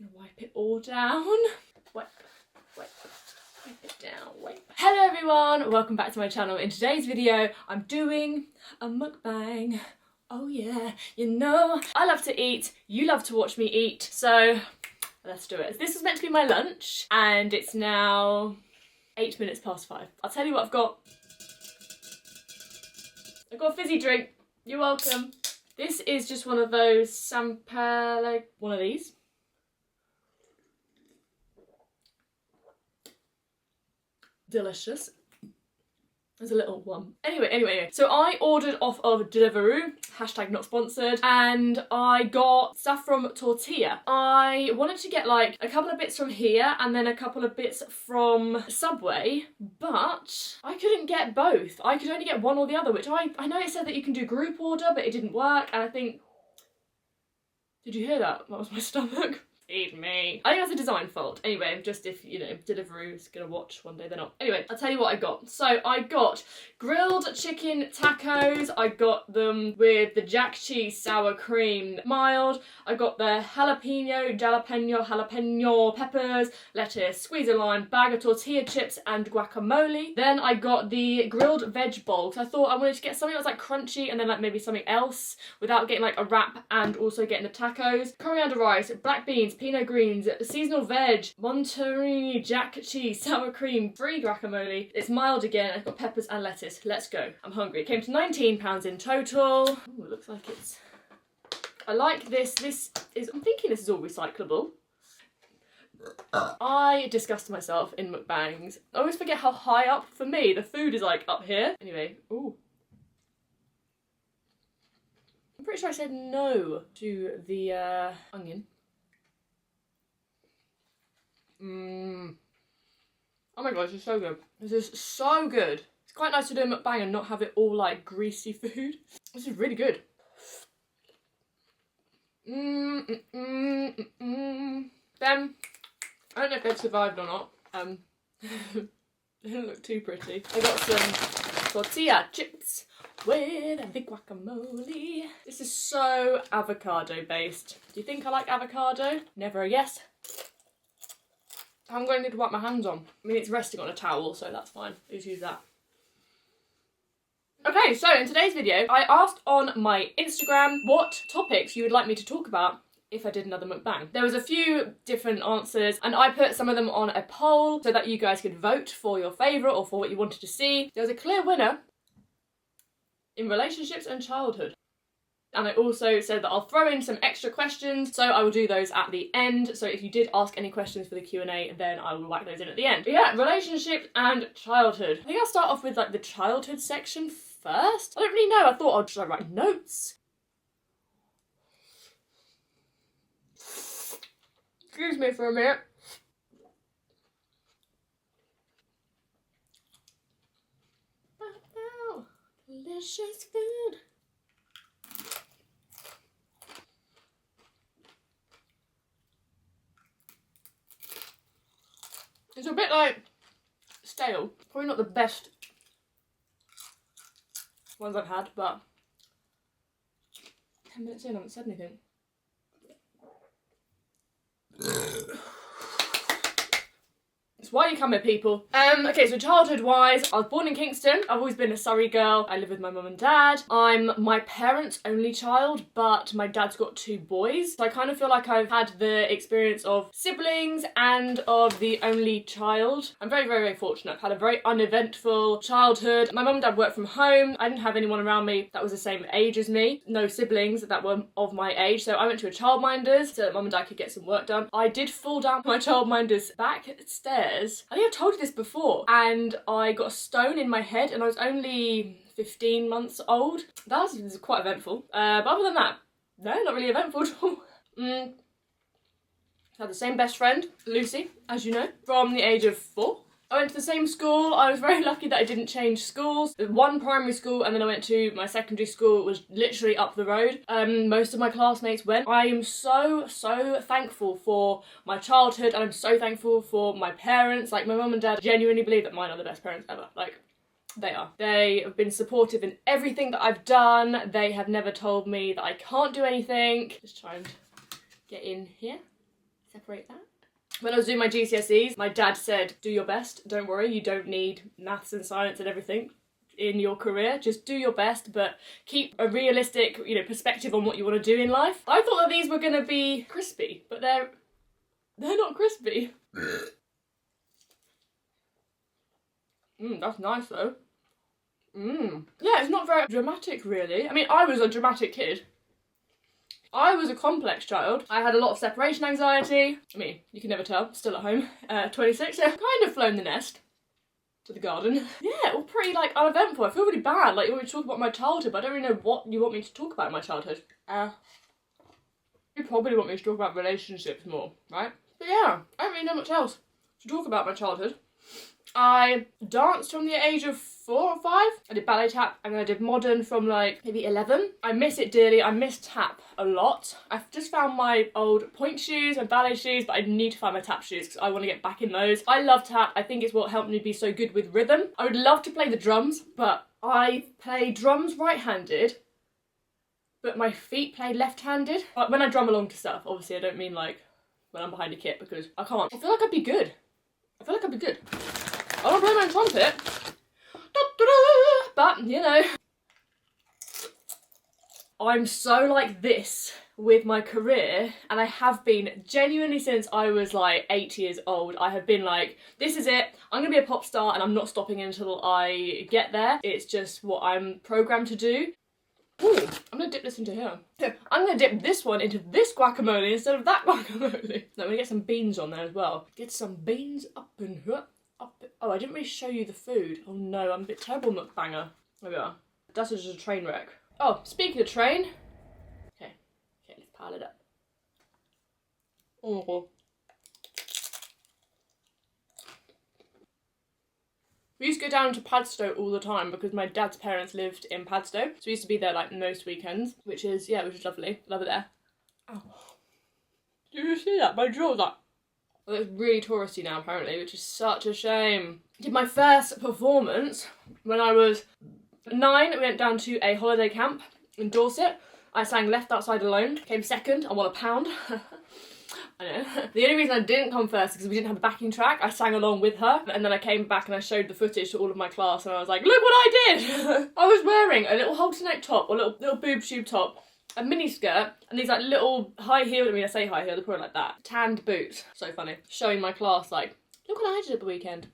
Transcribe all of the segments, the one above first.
gonna wipe it all down. Wipe it down, wipe. Hello everyone, welcome back to my channel. In today's video, I'm doing a mukbang. Oh yeah, you know, I love to eat, you love to watch me eat, so let's do it. This was meant to be my lunch, and it's now 8 minutes past 5. I'll tell you what I've got. I've got a fizzy drink. You're welcome. This is just one of those Sampele, one of these. Delicious. There's a little one. Anyway, so I ordered off of Deliveroo, hashtag not sponsored, and I got stuff from Tortilla. I wanted to get like a couple of bits from here and then a couple of bits from Subway, but I couldn't get both. I could only get one or the other, which I know it said that you can do group order, but it didn't work, and I think... Did you hear that? That was my stomach. Feed me. I think that's a design fault. Anyway, just if, you know, Deliveroo's gonna watch one day, they're not. Anyway, I'll tell you what I got. So I got grilled chicken tacos. I got them with the jack cheese sour cream mild. I got the jalapeno peppers, lettuce, squeeze a lime, bag of tortilla chips and guacamole. Then I got the grilled veg bowl because I thought I wanted to get something that was like crunchy and then like maybe something else without getting like a wrap and also getting the tacos. Coriander rice, black beans, pinot greens, seasonal veg, Monterey jack cheese, sour cream, free guacamole. It's mild again. I've got peppers and lettuce. Let's go. I'm hungry. It came to £19 in total. Ooh, it looks like it's... I like this. This is... I'm thinking this is all recyclable. I disgust myself in mukbangs. I always forget how high up, for me, the food is like up here. Anyway, ooh. I'm pretty sure I said no to the onion. Oh my god, this is so good. This is so good. It's quite nice to do a mukbang and not have it all like greasy food. This is really good. Them, I don't know if they've survived or not. They don't look too pretty. I got some tortilla chips with the guacamole. This is so avocado based. Do you think I like avocado? Never a yes. I'm going to need to wipe my hands on. I mean, it's resting on a towel, so that's fine. Just use that. Okay, so in today's video, I asked on my Instagram what topics you would like me to talk about if I did another mukbang. There was a few different answers, and I put some of them on a poll so that you guys could vote for your favourite or for what you wanted to see. There was a clear winner in relationships and childhood. And I also said that I'll throw in some extra questions, so I will do those at the end. So if you did ask any questions for the Q&A, then I will whack those in at the end. But yeah, relationships and childhood. I think I'll start off with like the childhood section first. I don't really know. I thought, should I write notes? Excuse me for a minute. Wow, delicious food. It's a bit like stale. Probably not the best ones I've had, but 10 minutes in, I haven't said anything. It's why you come here, people. Okay, so childhood-wise, I was born in Kingston. I've always been a Surrey girl. I live with my mum and dad. I'm my parents' only child, but my dad's got 2 boys. So I kind of feel like I've had the experience of siblings and of the only child. I'm very, very, very fortunate. I've had a very uneventful childhood. My mum and dad worked from home. I didn't have anyone around me that was the same age as me. No siblings that were of my age. So I went to a childminder's so that mum and dad could get some work done. I did fall down my childminder's back stairs. I think I've told you this before, and I got a stone in my head and I was only 15 months old. That was quite eventful. But other than that, no, not really eventful at all. I had the same best friend, Lucy, as you know, from the age of 4. I went to the same school. I was very lucky that I didn't change schools. One primary school and then I went to my secondary school. It was literally up the road. Most of my classmates went. I am so thankful for my childhood and I'm so thankful for my parents. Like, my mum and dad genuinely believe that mine are the best parents ever. Like, they are. They have been supportive in everything that I've done. They have never told me that I can't do anything. Just try and get in here. separate that. When I was doing my GCSEs, my dad said, do your best, don't worry, you don't need maths and science and everything in your career, just do your best, but keep a realistic, you know, perspective on what you want to do in life. I thought that these were going to be crispy, but they're not crispy. That's nice though. Yeah, it's not very dramatic really. I mean, I was a dramatic kid. I was a complex child. I had a lot of separation anxiety. I mean, you can never tell, still at home, 26. Kind of flown the nest to the garden. Yeah, all pretty like uneventful. I feel really bad. Like, you want me to talk about my childhood, but I don't really know what you want me to talk about in my childhood. You probably want me to talk about relationships more, right? But yeah, I don't really know much else to talk about my childhood. I danced from the age of 4 or 5. I did ballet tap and then I did modern from like maybe 11. I miss it dearly. I miss tap a lot. I've just found my old point shoes and ballet shoes, but I need to find my tap shoes because I want to get back in those. I love tap. I think it's what helped me be so good with rhythm. I would love to play the drums, but I play drums right-handed, but my feet play left-handed. Like when I drum along to stuff, obviously I don't mean like when I'm behind a kit because I can't. I feel like I'd be good. I don't play my trumpet, but you know. I'm so like this with my career, and I have been genuinely since I was like 8 years old. I have been like, this is it, I'm gonna be a pop star and I'm not stopping until I get there. It's just what I'm programmed to do. Ooh, I'm gonna dip this into here. I'm gonna dip this one into this guacamole instead of that guacamole. No, I'm gonna get some beans on there as well. Get some beans up in here. Oh, I didn't really show you the food. Oh no, I'm a bit terrible mukbanger. There we are. That's just a train wreck. Oh, speaking of train. Okay, let's pile it up. Oh. We used to go down to Padstow all the time because my dad's parents lived in Padstow. So we used to be there like most weekends, which is lovely. Love it there. Oh. Did you see that? My jaw's like... Well, it's really touristy now apparently, which is such a shame. I did my first performance when I was 9. We went down to a holiday camp in Dorset. I sang Left Outside Alone, came second, I won £1. I know. The only reason I didn't come first is because we didn't have a backing track. I sang along with her, and then I came back and I showed the footage to all of my class and I was like, look what I did! I was wearing a little halter neck top, or little boob tube top, a mini skirt, and these like little high heel, I mean I say high heel, they're probably like that, tanned boots. So funny. Showing my class like, look what I did at the weekend.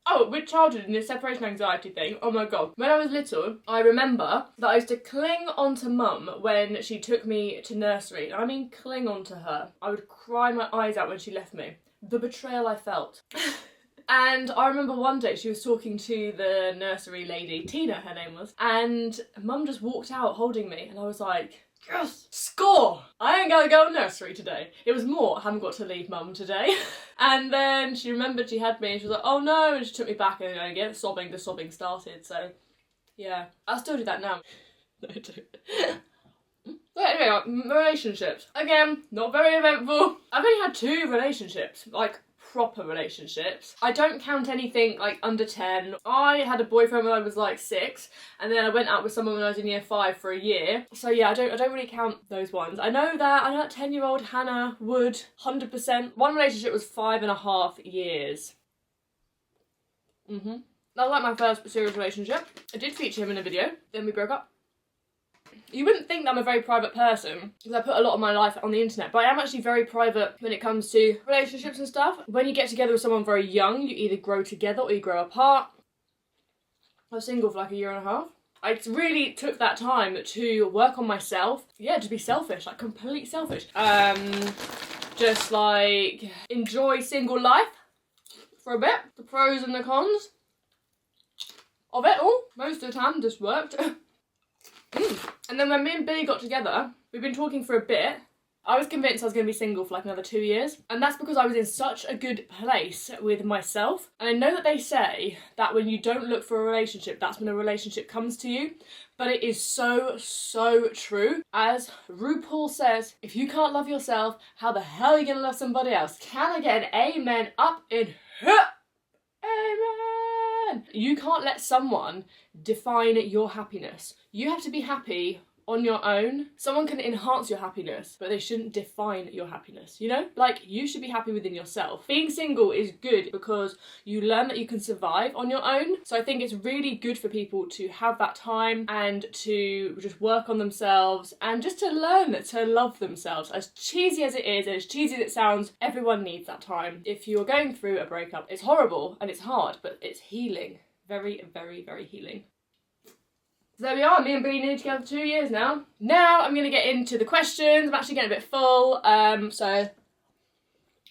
Oh, with childhood and this separation anxiety thing, oh my god. When I was little, I remember that I used to cling onto mum when she took me to nursery. And I mean cling onto her. I would cry my eyes out when she left me. The betrayal I felt. And I remember one day she was talking to the nursery lady, Tina her name was, and mum just walked out holding me and I was like, yes, score! I ain't gonna go to nursery today. It was more, I haven't got to leave mum today. And then she remembered she had me and she was like, oh no, and she took me back and again, the sobbing started, so yeah. I'll still do that now. No, I don't. But anyway, relationships. Again, not very eventful. I've only had 2 relationships, like proper relationships. I don't count anything like under 10. I had a boyfriend when I was like 6, and then I went out with someone when I was in year 5 for a year. So yeah, I don't really count those ones. I know that 10-year-old Hannah would 100%. One relationship was 5.5 years. That was like my first serious relationship. I did feature him in a video, then we broke up. You wouldn't think that I'm a very private person because I put a lot of my life on the internet, but I am actually very private when it comes to relationships and stuff. When you get together with someone very young, you either grow together or you grow apart. I was single for like 1.5 years. I really took that time to work on myself. Yeah, to be selfish, like complete selfish. Just like enjoy single life for a bit. The pros and the cons of it all. Most of the time just worked. And then when me and Billy got together, we've been talking for a bit. I was convinced I was going to be single for like another 2 years. And that's because I was in such a good place with myself. And I know that they say that when you don't look for a relationship, that's when a relationship comes to you. But it is so, so true. As RuPaul says, if you can't love yourself, how the hell are you going to love somebody else? Can I get an amen up in here? Amen! You can't let someone define your happiness. You have to be happy on your own. Someone can enhance your happiness, but they shouldn't define your happiness, you know? Like, you should be happy within yourself. Being single is good because you learn that you can survive on your own. So I think it's really good for people to have that time and to just work on themselves and just to learn to love themselves. As cheesy as it is and as cheesy as it sounds, everyone needs that time. If you're going through a breakup, it's horrible and it's hard, but it's healing. Very, very, very healing. So there we are, me and Brie nearly together 2 years now. Now I'm going to get into the questions. I'm actually getting a bit full,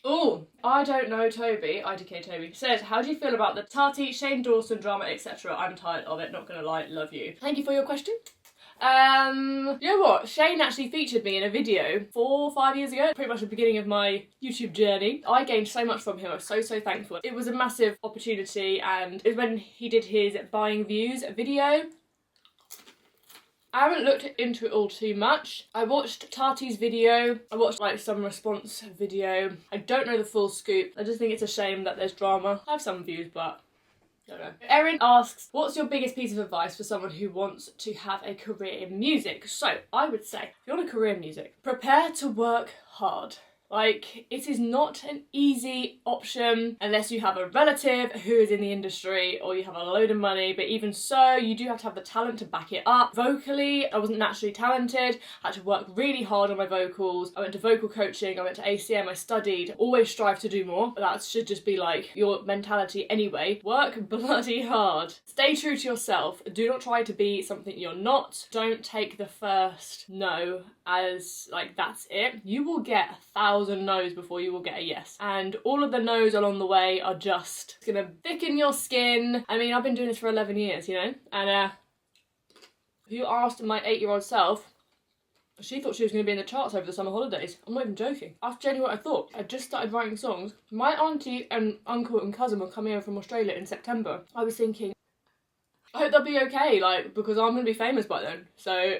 Oh, I don't know Toby, IDK Toby, says, how do you feel about the Tati, Shane Dawson drama, etc.? I'm tired of it, not gonna lie, love you. Thank you for your question. You know what? Shane actually featured me in a video 4 or 5 years ago, pretty much the beginning of my YouTube journey. I gained so much from him. I was so thankful. It was a massive opportunity, and it was when he did his buying views video. I haven't looked into it all too much. I watched Tati's video. I watched like some response video. I don't know the full scoop. I just think it's a shame that there's drama. I have some views, but I don't know. Erin asks, what's your biggest piece of advice for someone who wants to have a career in music? So I would say, if you want a career in music, prepare to work hard. Like, it is not an easy option unless you have a relative who is in the industry or you have a load of money, but even so, you do have to have the talent to back it up. Vocally, I wasn't naturally talented. I had to work really hard on my vocals. I went to vocal coaching, I went to ACM, I studied. Always strive to do more. That should just be like your mentality anyway. Work bloody hard. Stay true to yourself. Do not try to be something you're not. Don't take the first no as like that's it. You will get 1,000 no's before you will get a yes, and all of the no's along the way are just gonna thicken your skin. I mean, I've been doing this for 11 years, you know, and if you asked my 8-year-old self, she thought she was going to be in the charts over the summer holidays. I'm not even joking. That's genuinely what I thought. I just started writing songs. My auntie and uncle and cousin were coming over from Australia in September. I was thinking, I hope they'll be okay, like, because I'm going to be famous by then, so...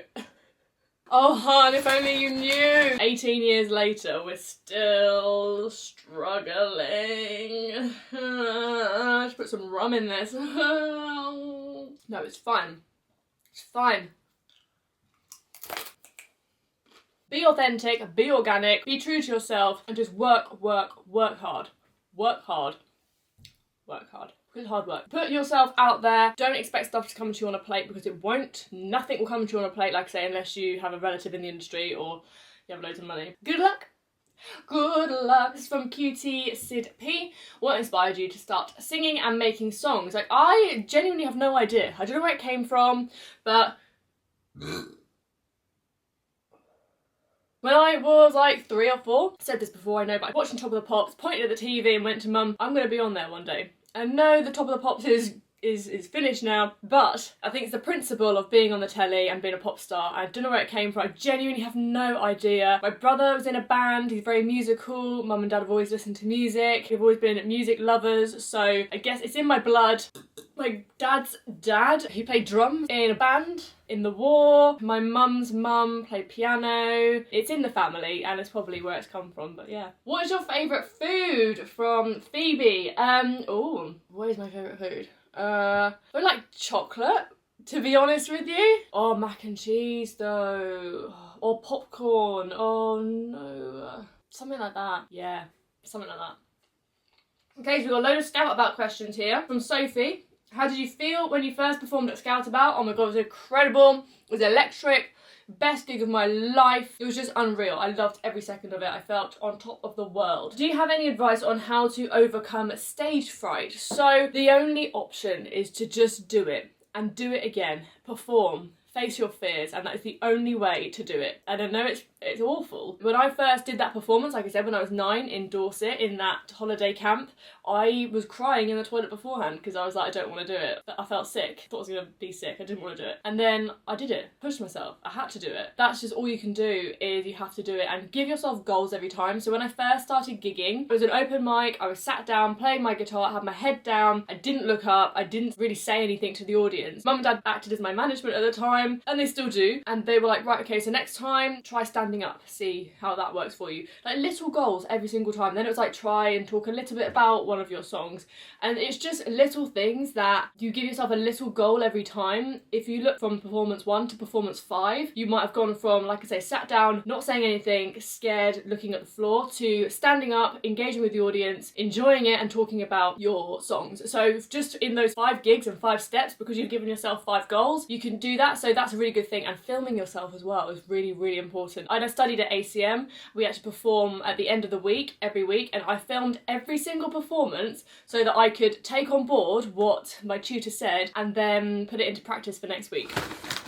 Oh, hon, if only you knew! 18 years later, we're still struggling. I should put some rum in this. No, it's fine. It's fine. Be authentic, be organic, be true to yourself, and just work hard. Work hard. Work hard. Good hard work. Put yourself out there. Don't expect stuff to come to you on a plate, because it won't. Nothing will come to you on a plate, like I say, unless you have a relative in the industry or you have loads of money. Good luck. Good luck. This is from Cutie Sid P. What inspired you to start singing and making songs? Like, I genuinely have no idea. I don't know where it came from, but when I was like 3 or 4, I said this before, I know, but I watched on Top of the Pops, pointed at the TV and went to Mum, I'm going to be on there one day. And no, the Top of the Pops is finished now, but I think it's the principle of being on the telly and being a pop star. I don't know where it came from. I genuinely have no idea. My brother was in a band. He's very musical. Mum and Dad have always listened to music. They've always been music lovers, so I guess it's in my blood. My dad's dad, he played drums in a band in the war. My mum's mum played piano. It's in the family and it's probably where it's come from, but yeah. What is your favourite food? From Phoebe. Oh, what is my favourite food? I like chocolate, to be honest with you. Oh, mac and cheese though. Or popcorn. Oh no. Something like that. Yeah, something like that. Okay, so we've got a load of Scout About questions here. From Sophie. How did you feel when you first performed at Scout About? Oh my god, it was incredible. It was electric. Best gig of my life. It was just unreal. I loved every second of it. I felt on top of the world. Do you have any advice on how to overcome stage fright? So the only option is to just do it and do it again. Perform. Face your fears, and that is the only way to do it. And I know it's awful. When I first did that performance, like I said, when I was 9 in Dorset in that holiday camp, I was crying in the toilet beforehand because I was like, I don't want to do it. I felt sick. I thought I was going to be sick. I didn't want to do it. And then I did it. Pushed myself. I had to do it. That's just all you can do, is you have to do it and give yourself goals every time. So when I first started gigging, it was an open mic. I was sat down playing my guitar, I had my head down. I didn't look up. I didn't really say anything to the audience. Mum and Dad acted as my management at the time. time, and they still do. And they were like, right, okay, so next time try standing up, see how that works for you. Like little goals every single time. Then it was like, try and talk a little bit about one of your songs. And it's just little things that you give yourself a little goal every time. If you look from performance 1 to performance 5, you might have gone from, like I say, sat down, not saying anything, scared, looking at the floor, to standing up, engaging with the audience, enjoying it and talking about your songs. So just in those 5 gigs and 5 steps, because you've given yourself 5 goals, you can do that. So that's a really good thing. And filming yourself as well is really, really important. I studied at ACM. We had to perform at the end of the week, every week, and I filmed every single performance so that I could take on board what my tutor said and then put it into practice for next week.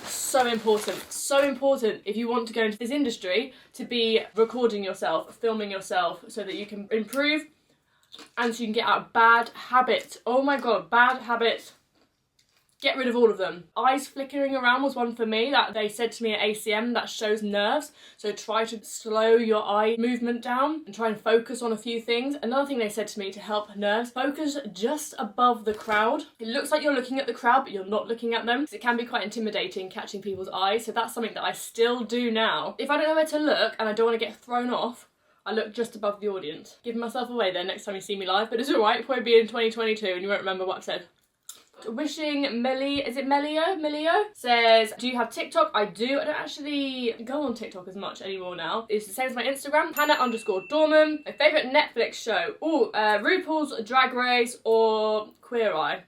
So important if you want to go into this industry, to be recording yourself, filming yourself, so that you can improve and so you can get out of bad habits. Oh my god, bad habits. Get rid of all of them. Eyes flickering around was one for me that they said to me at ACM that shows nerves. So try to slow your eye movement down and try and focus on a few things. Another thing they said to me to help nerves, focus just above the crowd. It looks like you're looking at the crowd, but you're not looking at them. Because it can be quite intimidating catching people's eyes. So that's something that I still do now. If I don't know where to look and I don't want to get thrown off, I look just above the audience. Giving myself away there next time you see me live, but it's alright, it'll probably be in 2022 and you won't remember what I've said. Wishing Millie, is it Melio? Says, do you have TikTok? I do. I don't actually go on TikTok as much anymore now. It's the same as my Instagram, Hannah_Dorman. My favourite Netflix show. Ooh, RuPaul's Drag Race or Queer Eye.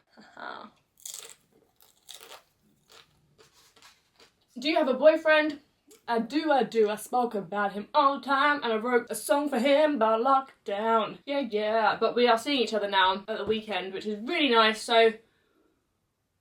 Do you have a boyfriend? I do. I spoke about him all the time and I wrote a song for him about lockdown. Yeah. But we are seeing each other now at the weekend, which is really nice, so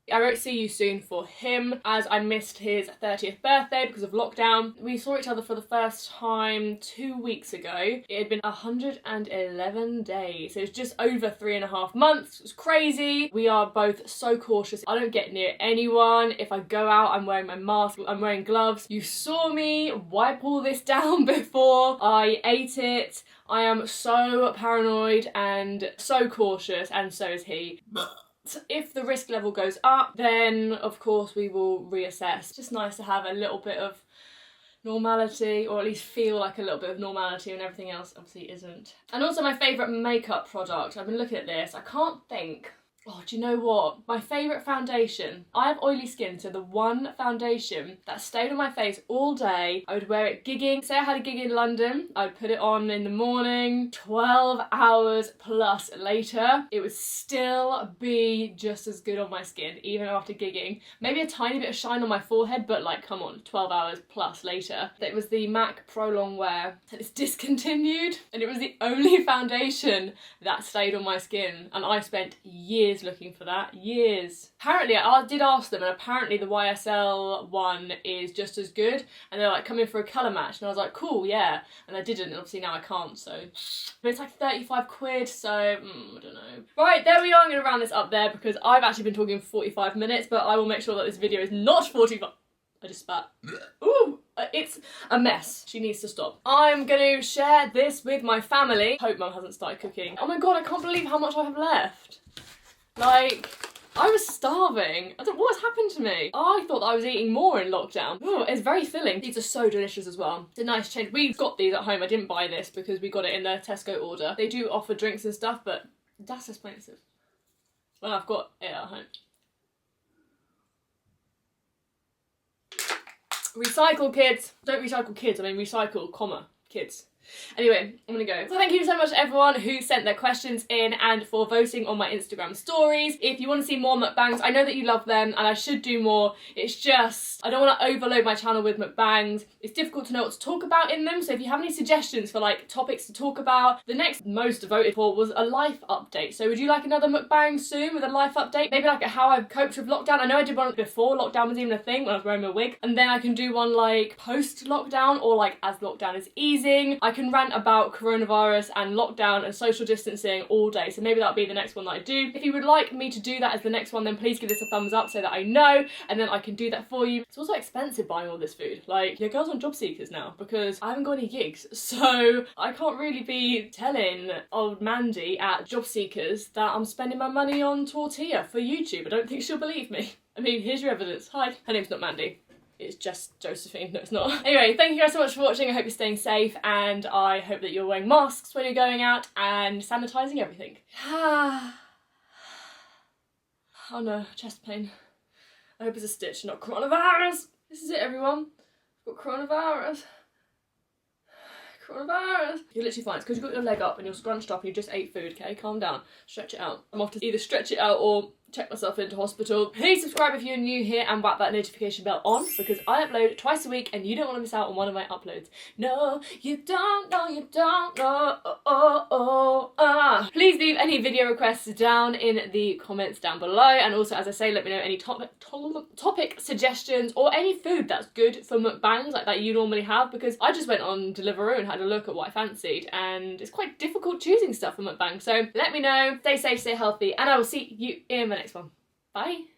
I won't see you soon for him, as I missed his 30th birthday because of lockdown. We saw each other for the first time 2 weeks ago. It had been 111 days. So it was just over 3.5 months. It was crazy. We are both so cautious. I don't get near anyone. If I go out, I'm wearing my mask, I'm wearing gloves. You saw me wipe all this down before I ate it. I am so paranoid and so cautious, and so is he. If the risk level goes up, then of course we will reassess. It's just nice to have a little bit of normality, or at least feel like a little bit of normality when everything else obviously isn't. And also my favourite makeup product. I've been looking at this. I can't think. Oh, do you know what? My favourite foundation. I have oily skin, so the one foundation that stayed on my face all day, I would wear it gigging. Say I had a gig in London, I would put it on in the morning, 12 hours plus later, it would still be just as good on my skin, even after gigging. Maybe a tiny bit of shine on my forehead, but like, come on, 12 hours plus later. It was the MAC Pro Longwear, and it's discontinued, and it was the only foundation that stayed on my skin, and I spent years looking for that, years. Apparently, I did ask them, and apparently the YSL one is just as good, and they're like, come in for a colour match, and I was like, cool, yeah, and I didn't, and obviously now I can't, so. But it's like 35 quid, so, I don't know. Right, there we are. I'm going to round this up there, because I've actually been talking for 45 minutes, but I will make sure that this video is not 45. I just spat. Ooh, it's a mess. She needs to stop. I'm going to share this with my family. Hope Mum hasn't started cooking. Oh my god, I can't believe how much I have left. Like, I was starving. I don't know what's happened to me. I thought that I was eating more in lockdown. Oh, it's very filling. These are so delicious as well. It's a nice change. We've got these at home. I didn't buy this because we got it in their Tesco order. They do offer drinks and stuff, but that's expensive. Well, I've got it at home. Recycle, kids. Don't recycle kids. I mean recycle, comma, kids. Anyway, I'm gonna go. So thank you so much to everyone who sent their questions in and for voting on my Instagram stories. If you want to see more mukbangs, I know that you love them and I should do more. It's just, I don't want to overload my channel with mukbangs. It's difficult to know what to talk about in them, so if you have any suggestions for like topics to talk about, the next most voted for was a life update. So would you like another mukbang soon with a life update? Maybe like how I've coped with lockdown. I know I did one before lockdown was even a thing when I was wearing my wig, and then I can do one like post lockdown or like as lockdown is easing. I can rant about coronavirus and lockdown and social distancing all day, so maybe that'll be the next one that I do. If you would like me to do that as the next one, then please give this a thumbs up so that I know, and then I can do that for you. It's also expensive buying all this food. Like, your girl's on job seekers now because I haven't got any gigs, so I can't really be telling old Mandy at job seekers that I'm spending my money on tortilla for YouTube. I don't think she'll believe me. I mean, here's your evidence. Hi. Her name's not Mandy. It's just Josephine. No, it's not. Anyway, thank you guys so much for watching. I hope you're staying safe, and I hope that you're wearing masks when you're going out and sanitising everything. Oh no, chest pain. I hope it's a stitch, not coronavirus. This is it, everyone. I've got coronavirus. Coronavirus. You're literally fine. It's because you've got your leg up and you're scrunched up and you just ate food, okay? Calm down. Stretch it out. I'm off to either stretch it out or check myself into hospital. Please subscribe if you're new here and whack that notification bell on, because I upload twice a week and you don't want to miss out on one of my uploads. No, you don't know, you don't know. Please leave any video requests down in the comments down below, and also, as I say, let me know any topic suggestions or any food that's good for mukbangs like that you normally have, because I just went on Deliveroo and had a look at what I fancied, and it's quite difficult choosing stuff for mukbang. So let me know. Stay safe, stay healthy, and I will see you in my next one. Bye.